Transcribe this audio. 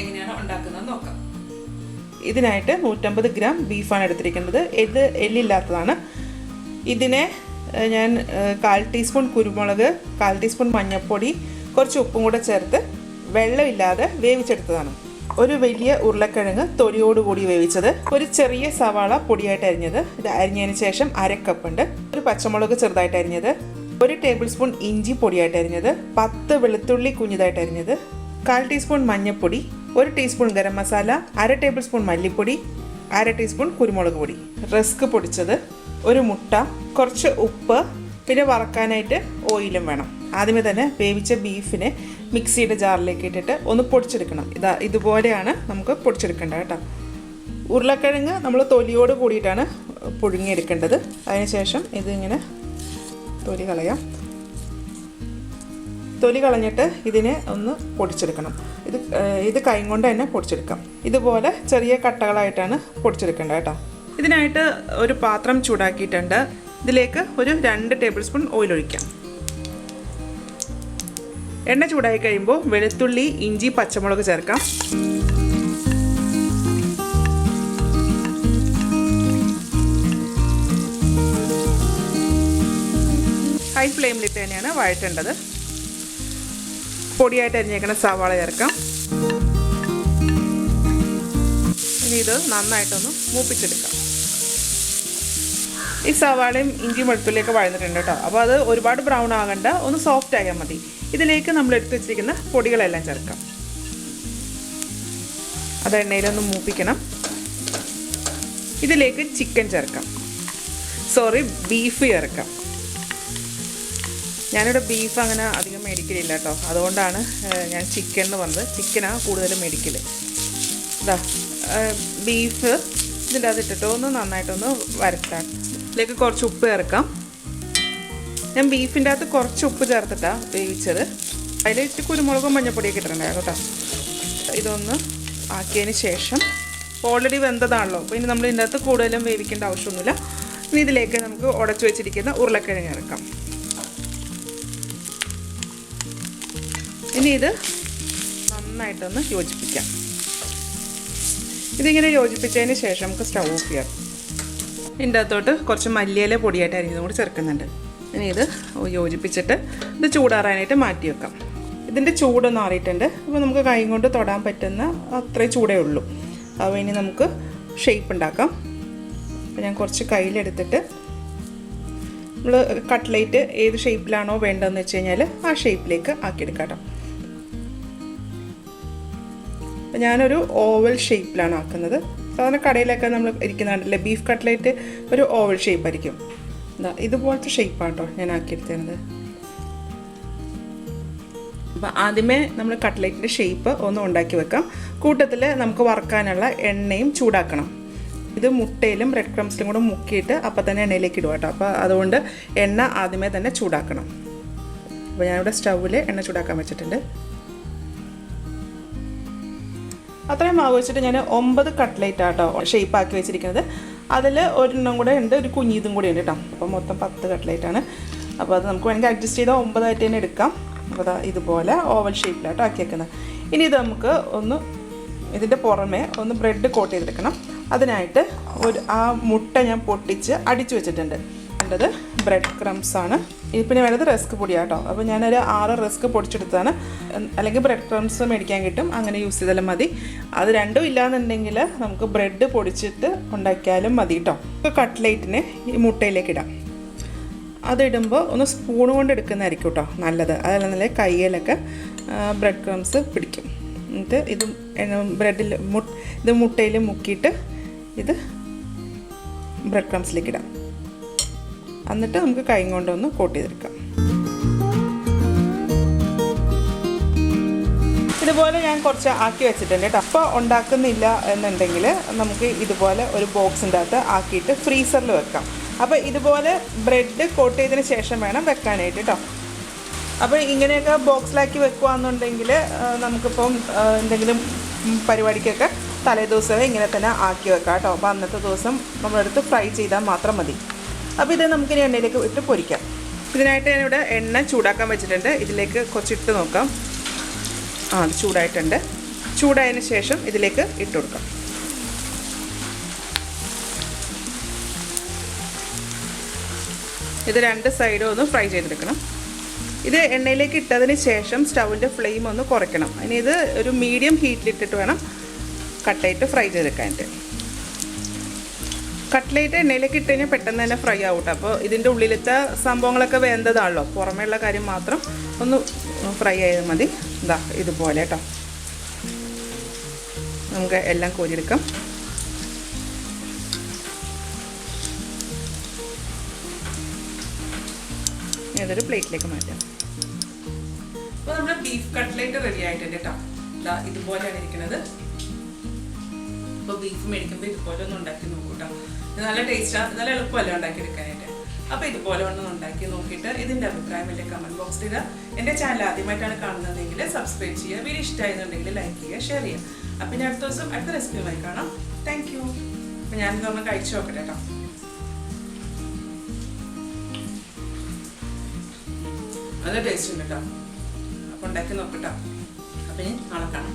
എങ്ങനെയാണ് ഉണ്ടാക്കുന്നത് നോക്കാം. ഇതിനായിട്ട് 150 ഗ്രാം ബീഫാണ് എടുത്തിരിക്കുന്നത്. ഇത് എല്ലില്ലാത്തതാണ്. ഇതിനെ ഞാൻ 1/4 ടീസ്പൂൺ കുരുമുളക്, 1/4 ടീസ്പൂൺ മഞ്ഞൾപ്പൊടി, കുറച്ച് ഉപ്പും കൂടെ ചേർത്ത് വെള്ളമില്ലാതെ വേവിച്ചെടുത്തതാണ്. ഒരു വലിയ ഉരുളക്കിഴങ്ങ് തൊലിയോടുകൂടി വേവിച്ചത്, ഒരു ചെറിയ സവാള പൊടിയായിട്ട് അരിഞ്ഞത്, ഇത് അരിഞ്ഞതിന് ശേഷം 1/2 കപ്പുണ്ട്, ഒരു പച്ചമുളക് ചെറുതായിട്ട് അരിഞ്ഞത്, 1 ടേബിൾ സ്പൂൺ ഇഞ്ചി പൊടിയായിട്ട് അരിഞ്ഞത്, 10 വെളുത്തുള്ളി കുഞ്ഞിതായിട്ട് അരിഞ്ഞത്, 1/4 ടീസ്പൂൺ മഞ്ഞൾപ്പൊടി, 1 teaspoon garam masala, 1/2 table spoon മല്ലിപ്പൊടി, 1/2 ടീസ്പൂൺ കുരുമുളക് പൊടി, റസ്ക് പൊടിച്ചത്, ഒരു മുട്ട, കുറച്ച് ഉപ്പ്, പിന്നെ വറക്കാനായിട്ട് ഓയിലും വേണം. ആദ്യമേ തന്നെ വേവിച്ച ബീഫിനെ മിക്സിയുടെ ജാറിലേക്ക് ഇട്ടിട്ട് ഒന്ന് പൊടിച്ചെടുക്കണം. ഇതുപോലെയാണ് നമുക്ക് പൊടിച്ചെടുക്കേണ്ടത് കേട്ടോ. ഉരുളക്കിഴങ്ങ് നമ്മൾ തൊലിയോട് കൂടിയിട്ടാണ് പുഴുങ്ങിയെടുക്കേണ്ടത്. അതിനുശേഷം ഇതിങ്ങനെ തൊലി കളയാം. തൊലി കളഞ്ഞിട്ട് ഇതിനെ ഒന്ന് പൊടിച്ചെടുക്കണം. ഇത് കൈ കൊണ്ട് തന്നെ പൊടിച്ചെടുക്കാം. ഇതുപോലെ ചെറിയ കട്ടകളായിട്ടാണ് പൊടിച്ചെടുക്കേണ്ടത് കേട്ടോ. ഇതിനായിട്ട് ഒരു പാത്രം ചൂടാക്കിയിട്ടുണ്ട്. ഇതിലേക്ക് ഒരു 2 ടേബിൾ സ്പൂൺ ഓയിൽ ഒഴിക്കാം. എണ്ണ ചൂടായി കഴിയുമ്പോൾ വെളുത്തുള്ളി, ഇഞ്ചി, പച്ചമുളക് ചേർക്കാം. ഹൈ ഫ്ലെയിമിലിട്ട് തന്നെയാണ് വഴറ്റേണ്ടത്. പൊടിയായിട്ട് അരിഞ്ഞേക്കുന്ന സവാള ചേർക്കാം. ഇനി ഇത് നന്നായിട്ടൊന്ന് മൂപ്പിച്ചെടുക്കാം. ഈ സവാളയും ഇഞ്ചിയും വെളുത്തുള്ളിയൊക്കെ വഴന്നിട്ടുണ്ട് കേട്ടോ. അപ്പോൾ അത് ഒരുപാട് ബ്രൗൺ ആകണ്ട, ഒന്ന് സോഫ്റ്റ് ആയാൽ മതി. ഇതിലേക്ക് നമ്മൾ എടുത്ത് വെച്ചിരിക്കുന്ന പൊടികളെല്ലാം ചേർക്കാം. അത് എണ്ണയിലൊന്ന് മൂപ്പിക്കണം. ഇതിലേക്ക് ചിക്കൻ ചേർക്കാം. ബീഫ് ചേർക്കാം. ഞാനിവിടെ ബീഫ് അങ്ങനെ അധികം മേടിക്കലില്ല കേട്ടോ. അതുകൊണ്ടാണ് ഞാൻ ചിക്കൻ എന്ന് പറഞ്ഞത്. ചിക്കനാണ് കൂടുതലും മേടിക്കൽ. ഇതാ ബീഫ് ഇതിൻ്റെ അതിട്ടിട്ട് ഒന്ന് നന്നായിട്ടൊന്ന് വരട്ടാം. ഇതിലേക്ക് കുറച്ച് ഉപ്പ് ചേർക്കാം. ഞാൻ ബീഫിൻ്റെ അകത്ത് കുറച്ച് ഉപ്പ് ചേർത്തിട്ടാണ് വേവിച്ചത്. അതിലേക്ക് കുരുമുളകും മഞ്ഞൾപ്പൊടിയൊക്കെ ഇട്ടിട്ടുണ്ടായിരുന്നു കേട്ടോ. ഇതൊന്ന് ആക്കിയതിന് ശേഷം ഓൾറെഡി വെന്തതാണല്ലോ, അപ്പോൾ ഇനി നമ്മൾ ഇതിൻ്റെ അകത്ത് കൂടുതലും വേവിക്കേണ്ട ആവശ്യമൊന്നുമില്ല. ഇനി ഇതിലേക്ക് നമുക്ക് ഉടച്ചു വെച്ചിരിക്കുന്ന ഉരുളക്കിഴങ്ങ് ചേർക്കാം. ഇനി ഇത് നന്നായിട്ടൊന്ന് യോജിപ്പിക്കാം. ഇതിങ്ങനെ യോജിപ്പിച്ചതിന് ശേഷം നമുക്ക് സ്റ്റൗ ഓഫ് ചെയ്യാം. ഇതിൻ്റെ അകത്തോട്ട് കുറച്ച് മല്ലിയില പൊടിയായിട്ട് അരിഞ്ഞതും കൂടി ചേർക്കുന്നുണ്ട്. ഇനി ഇത് യോജിപ്പിച്ചിട്ട് ഇത് ചൂടാറാനായിട്ട് മാറ്റി വെക്കാം. ഇതിൻ്റെ ചൂടൊന്നും ആറിയിട്ടുണ്ട്. അപ്പോൾ നമുക്ക് കൈ കൊണ്ട് തൊടാൻ പറ്റുന്ന അത്രയും ചൂടേ ഉള്ളൂ. അപ്പോൾ ഇനി നമുക്ക് ഷേപ്പ് ഉണ്ടാക്കാം. അപ്പോൾ ഞാൻ കുറച്ച് കയ്യിലെടുത്തിട്ട് നമ്മൾ കട്ട്ലേറ്റ് ഏത് ഷേപ്പിലാണോ വേണ്ടതെന്ന് വെച്ച് കഴിഞ്ഞാൽ ആ ഷേപ്പിലേക്ക് ആക്കിയെടുക്കാം കേട്ടോ. അപ്പോൾ ഞാനൊരു ഓവൽ ഷേപ്പിലാണ് ആക്കുന്നത്. സാധാരണ കടയിലൊക്കെ നമ്മൾ ഇരിക്കുന്നുണ്ടല്ലേ, ബീഫ് കട്ട്ലേറ്റ് ഒരു ഓവൽ ഷേപ്പായിരിക്കും. ഇതുപോലത്തെ ഷേപ്പാണ് കേട്ടോ ഞാൻ ആക്കിയെടുത്തത്. അപ്പോൾ ആദ്യമേ നമ്മൾ കട്ട്ലേറ്റിൻ്റെ ഷേപ്പ് ഒന്ന് ഉണ്ടാക്കി വെക്കാം. കൂട്ടത്തിൽ നമുക്ക് വറക്കാനുള്ള എണ്ണയും ചൂടാക്കണം. ഇത് മുട്ടയിലും ബ്രെഡ് ക്രംസിലും കൂടെ മുക്കിയിട്ട് അപ്പം തന്നെ എണ്ണയിലേക്ക് ഇടുക കേട്ടോ. അപ്പോൾ അതുകൊണ്ട് എണ്ണ ആദ്യമേ തന്നെ ചൂടാക്കണം. അപ്പോൾ ഞാനിവിടെ സ്റ്റൗവിൽ എണ്ണ ചൂടാക്കാൻ വെച്ചിട്ടുണ്ട്. അത്രയും മാവ് വെച്ചിട്ട് ഞാൻ 9 കട്ട്ലേറ്റ് ആട്ടോ ഷേപ്പാക്കി വെച്ചിരിക്കുന്നത്. അതിൽ ഒരെണ്ണം കൂടെ ഉണ്ട്, ഒരു കുഞ്ഞിതും കൂടെ ഉണ്ട് കേട്ടോ. അപ്പോൾ മൊത്തം 10 കട്ട്ലേറ്റാണ്. അപ്പോൾ അത് നമുക്ക് വേണമെങ്കിൽ അഡ്ജസ്റ്റ് ചെയ്താൽ 9 ആയിട്ട് തന്നെ എടുക്കാം. അപ്പോൾ ഇതുപോലെ ഓവൽ ഷേപ്പിലാട്ടോ ആക്കി വെക്കുന്നത്. ഇനി ഇത് നമുക്ക് ഇതിൻ്റെ പുറമെ ഒന്ന് ബ്രെഡ് കോട്ട് ചെയ്തെടുക്കണം. അതിനായിട്ട് ആ മുട്ട ഞാൻ പൊട്ടിച്ച് അടിച്ചു വെച്ചിട്ടുണ്ട്. വേണ്ടത് ബ്രെഡ് ക്രംസ് ആണ്. പിന്നെ വേണ്ടത് റസ്ക് പൊടിയാട്ടോ. അപ്പോൾ ഞാനൊരു 6 റസ്ക് പൊടിച്ചെടുത്തതാണ്. അല്ലെങ്കിൽ ബ്രെഡ് ക്രംസ് മേടിക്കാൻ കിട്ടും, അങ്ങനെ യൂസ് ചെയ്താലും മതി. അത് രണ്ടും ഇല്ലാന്നുണ്ടെങ്കിൽ നമുക്ക് ബ്രെഡ് പൊടിച്ചിട്ട് ഉണ്ടാക്കിയാലും മതി കേട്ടോ. ഇപ്പോൾ കട്ട്ലേറ്റിന് ഈ മുട്ടയിലേക്ക് ഇടാം. അതിടുമ്പോൾ ഒന്ന് സ്പൂൺ കൊണ്ട് എടുക്കുന്നതായിരിക്കും കേട്ടോ നല്ലത്. അതല്ല കയ്യിലൊക്കെ ബ്രെഡ് ക്രംസ് പിടിക്കും. എന്നിട്ട് ഇത് മുട്ടയിൽ മുക്കിയിട്ട് ഇത് ബ്രെഡ് ക്രംസിലേക്ക് ഇടാം. എന്നിട്ട് നമുക്ക് കൈ കൊണ്ടൊന്ന് കോട്ട് ചെയ്തെടുക്കാം. ഇതുപോലെ ഞാൻ കുറച്ച് ആക്കി വെച്ചിട്ടുണ്ട് കേട്ടോ. അപ്പോൾ ഉണ്ടാക്കുന്നില്ല എന്നുണ്ടെങ്കിൽ നമുക്ക് ഇതുപോലെ ഒരു ബോക്സിൻ്റെ അകത്ത് ആക്കിയിട്ട് ഫ്രീസറിൽ വെക്കാം. അപ്പോൾ ഇതുപോലെ ബ്രെഡ് കോട്ട് ചെയ്തതിന് ശേഷം വേണം വെക്കാനായിട്ട് കേട്ടോ. അപ്പോൾ ഇങ്ങനെയൊക്കെ ബോക്സിലാക്കി വെക്കുകയെന്നുണ്ടെങ്കിൽ നമുക്കിപ്പം എന്തെങ്കിലും പരിപാടിക്കൊക്കെ തലേദിവസമേ ഇങ്ങനെ തന്നെ ആക്കി വെക്കാം കേട്ടോ. അപ്പോൾ അന്നത്തെ ദിവസം നമ്മളെടുത്ത് ഫ്രൈ ചെയ്താൽ മാത്രം മതി. അപ്പോൾ ഇത് നമുക്കിനി എണ്ണയിലേക്ക് ഇട്ട് പൊരിക്കാം. ഇതിനായിട്ട് ഞാനിവിടെ എണ്ണ ചൂടാക്കാൻ വെച്ചിട്ടുണ്ട്. ഇതിലേക്ക് കുറച്ചിട്ട് നോക്കാം. അത് ചൂടായിട്ടുണ്ട്. ചൂടായതിന് ശേഷം ഇതിലേക്ക് ഇട്ട് കൊടുക്കാം. ഇത് 2 സൈഡും ഒന്ന് ഫ്രൈ ചെയ്തെടുക്കണം. ഇത് എണ്ണയിലേക്ക് ഇട്ടതിന് ശേഷം സ്റ്റൗവിൻ്റെ ഫ്ലെയിം ഒന്ന് കുറയ്ക്കണം. അതിന് ഇത് ഒരു മീഡിയം ഹീറ്റിലിട്ടിട്ട് വേണം കട്ട്ലേറ്റ് ഫ്രൈ ചെയ്തെടുക്കാനായിട്ട്. കട്ട്ലേറ്റ് എണ്ണയിലേക്ക് ഇട്ട് കഴിഞ്ഞാൽ പെട്ടെന്ന് തന്നെ ഫ്രൈ ആവട്ടെ. അപ്പോൾ ഇതിൻ്റെ ഉള്ളിലത്തെ സംഭവങ്ങളൊക്കെ വേണ്ടതാണല്ലോ, പുറമേയുള്ള കാര്യം മാത്രം ഒന്ന് ഫ്രൈ ആയാൽ മതി. ഇതാ ഇതുപോലെ കേട്ടോ. നമുക്ക് എല്ലാം കോരിയെടുക്കാം. ഏതൊരു പ്ലേറ്റിലേക്ക് മാറ്റാം. അപ്പോൾ നമ്മുടെ ബീഫ് കട്ട്ലേറ്റ് റെഡി ആയിട്ടുണ്ട് കേട്ടോ. ഇതാ ഇതുപോലെയാണ് ഇരിക്കുന്നത്. അപ്പോൾ ബീഫ് മേടിക്കുമ്പോൾ ഇതുപോലെ ഒന്ന് ഉണ്ടാക്കി നോക്കൂ കേട്ടോ. ഇത് നല്ല ടേസ്റ്റാണ്, നല്ല എളുപ്പമല്ല ഉണ്ടാക്കിയെടുക്കാനായിട്ട്. അപ്പോൾ ഇതുപോലെ ഒന്ന് ഉണ്ടാക്കി നോക്കിയിട്ട് ഇതിൻ്റെ അഭിപ്രായം എൻ്റെ കമൻറ്റ് ബോക്സിൽ ഇടുക. എൻ്റെ ചാനൽ ആദ്യമായിട്ടാണ് കാണുന്നതെങ്കിൽ സബ്സ്ക്രൈബ് ചെയ്യുക. വീഡിയോ ഇഷ്ടമായിരുന്നുണ്ടെങ്കിൽ ലൈക്ക് ചെയ്യുക, ഷെയർ ചെയ്യുക. അപ്പോൾ ഞാൻ അടുത്ത ദിവസം അടുത്ത റെസിപ്പിയുമായി കാണാം. Thank you. അപ്പോൾ ഞാനിതൊന്ന് കഴിച്ചു നോക്കട്ടെ കേട്ടോ. നല്ല ടേസ്റ്റ് ഉണ്ട് കേട്ടോ. അപ്പോൾ ഉണ്ടാക്കി നോക്കട്ടോ. അപ്പം ഇനി നാളെ കാണാം.